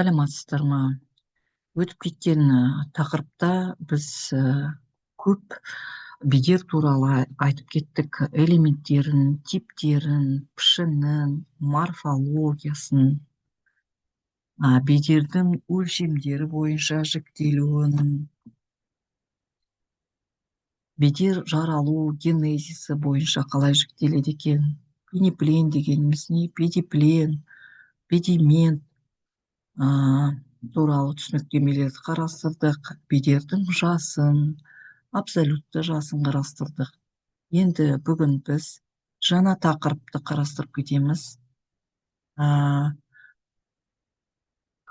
Саламатсыздар ма? Өтіп кеткен тақырыпта біз көп бедер туралы айтып кеттік. Элементтерін, типтерін, пішінін, морфологиясын, бедердің өлшемдері бойынша жіктелуін, бедер жаралу генезисі бойынша қалай жіктеледі екен, пенеплен дегеніміз не, педиплен, педимент туралы түсініктемелерді қарастырдық. Бедердің жасын, абсолютті жасын қарастырдық. Енді бүгін біз жаңа тақырыпты қарастырып кетеміз.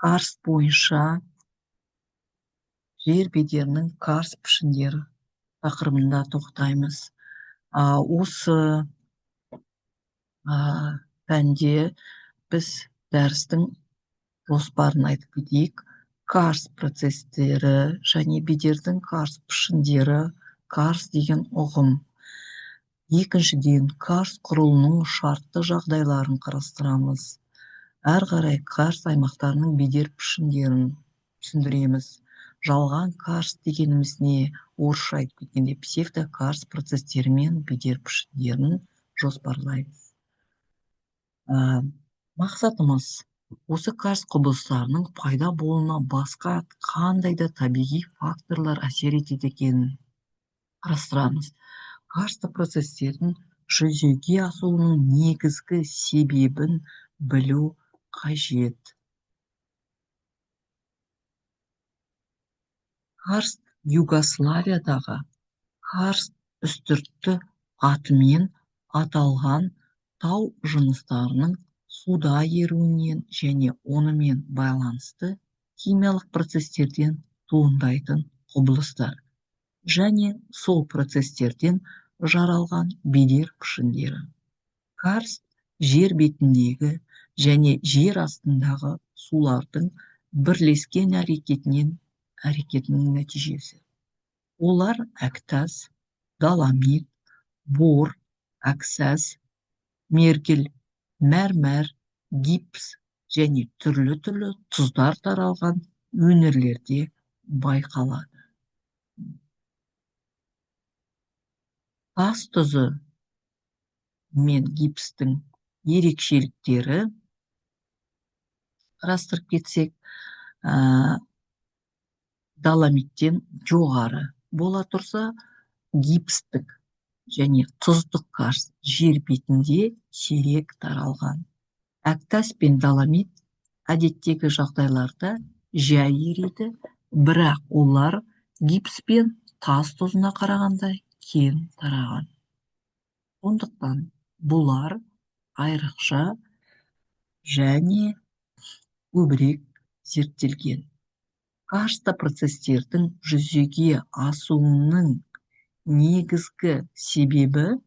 Карст бойынша жер бедерінің карст пішіндері тақырыбында тоқтаймыз. Осы пәнде біз дәрістің жоспарын айтып кетейік. Карст процестері және бедердің карст пішіндері, карст деген ұғым. Екіншіден, карст құрылымының шартты жағдайларын қарастырамыз. Әр қарай карст аймақтарының бедер пішіндерін түсіндіреміз. Жалған карст дегеніміз не? Орысша айтып кеткенде псевдокарст процестері мен бедер пішіндерін жоспарлаймыз. Мақсатымыз осы карст құбылыстарының пайда болуына басқа қандай да табиғи факторлар әсер етеді екенін қарастырамыз. Карсты процестердің жүзеге асуының негізгі себебін білу қажет. Карст Югославиядағы карст үстірті атымен аталған тау жыныстарының суда еруінен және онымен байланысты химиялық процестерден туындайтын құбылыстар және сол процестерден жаралған бедер пішіндері. Карст жер бетіндегі және жер астындағы сулардың бірлескен әрекетінің нәтижесі. Олар әктас, доломит, бор, әксәс, мергел, мәрмәр, гипс және түрлі тұздар таралған өңірлерде байқалады. Тас тұзы мен гипстің ерекшеліктері қарастырып кетсек, доломиттен жоғары бола тұрса, гипстік және тұздық карст жер бетінде сирек таралған. Әктас пен доломит әдеттегі жағдайларда жай ериді, бірақ олар гипс пен тас тұзына қарағанда кең тараған. Сондықтан бұлар айрықша және көбірек зерттелген. Карсты процестердің жүзеге асуының негізгі себебі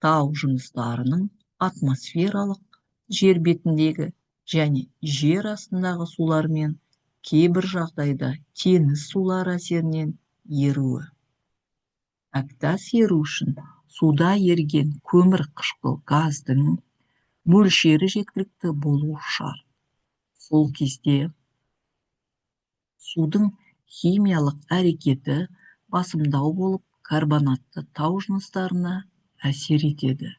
тау жыныстарының атмосфералық, жер бетіндегі және жер астындағы сулар мен кейбір жағдайда теңіз сулары әсерінен еруі. Әктас еру үшін суда еріген көмір қышқыл газдың мөлшері жеткілікті болуы шарт. Сол кезде судың химиялық әрекеті басымдау болып карбонатты тау жыныстарына әсер етеді.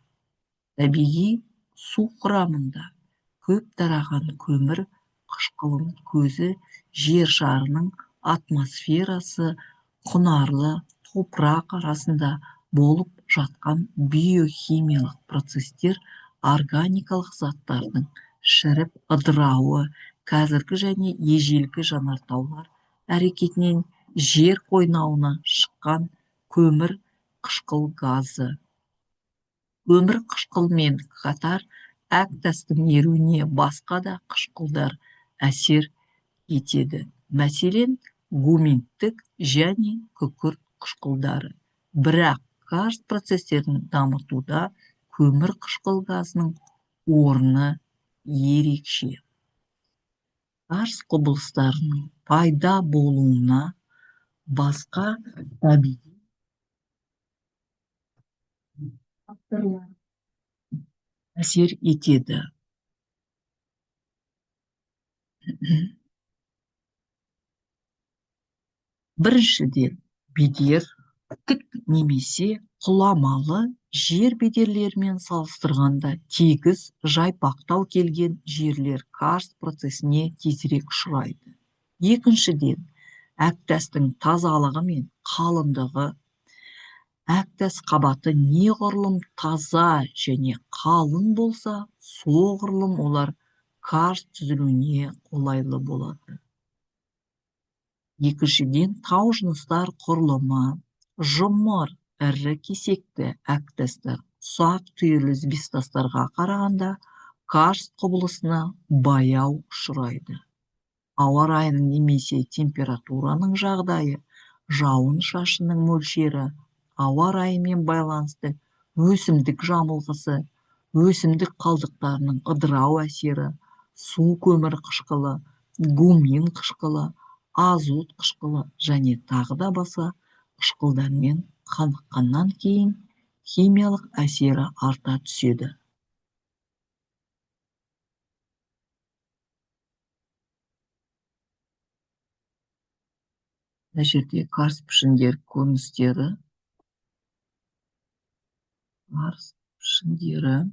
Табиғи су құрамында көп тараған көмір қышқылының көзі жер шарының атмосферасы құнарлы топырақ арасында болып жатқан биохимиялық процестер органикалық заттардың шіріп ыдырауы, қазіргі және ежелгі жанартаулар әрекетінен жер қойнауына шыққан көмір қышқыл газы. Көмір қышқылмен қатар әктастың еруіне басқа да қышқылдар әсер етеді. Мәселен, гументтік және күкірт қышқылдары. Бірақ карст процестерін дамытуда көмір қышқыл газының орны ерекше. Карст құбылыстарының пайда болуына басқа табиғи факторлар әсер етеді. Біріншіден, бедер тік немесе құламалы жер бедерлерімен салыстырғанда тегіс жайпақтау келген жерлер карст процесіне тезірек ұшырайды. Екіншіден, әктастың тазалығы мен қалыңдығы. Әктас қабаты неғұрлым таза және қалың болса, соғұрлым олар карст түзілуіне қолайлы болады. Екіншіден, тау жыныстар құрылымы. Жұмыр, ірі кесекті әктастар ұсақ түйірлі сбестастарға қарағанда карст құбылысына баяу ұшырайды. Ауа райының немесе температураның жағдайы, жауын шашынның мөлшері, ауа райымен байланысты өсімдік жамылғысы, өсімдік қалдықтарының ыдырау әсері, су көмір қышқылы, гумин қышқылы, азот қышқылы және тағы да басқа қышқылдармен қаныққаннан кейін химиялық әсері арта түседі. Мына жерде карст пішіндер көріністері. Карст пішіндері.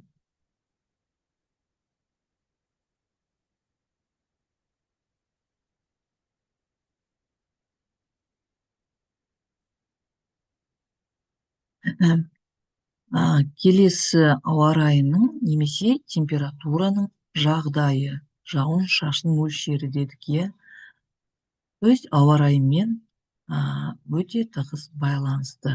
Келесі ауа райының немесе температураның жағдайы, жауын шашын мөлшері дедік, иә. То есть ауа райымен өте тығыз байланысты.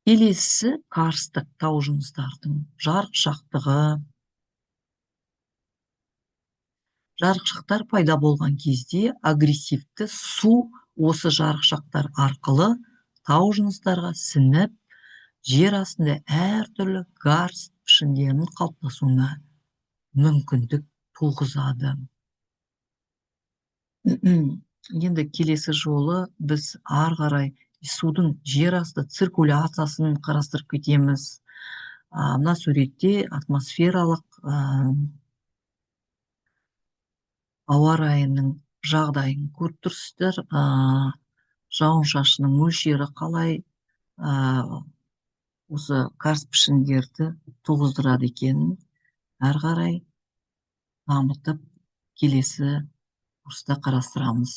Келесі карсттық тау жыныстардың жарықшақтығы. Жарықшақтар пайда болған кезде агрессивті су осы жарықшақтар арқылы тау жыныстарға сіңіп, жер астында әртүрлі карст пішіндерінің қалыптасуына мүмкіндік туғызады. Енді келесі жолы біз ары қарай судың жер асты циркуляциясын қарастырып кетеміз. Мына суретте атмосфералық ауа райының жағдайын көріп тұрсыздар. Жауын шашынның мөлшері қалай осы карст пішіндерді туғыздырады екенін әрі қарай дамытып келесі курста қарастырамыз.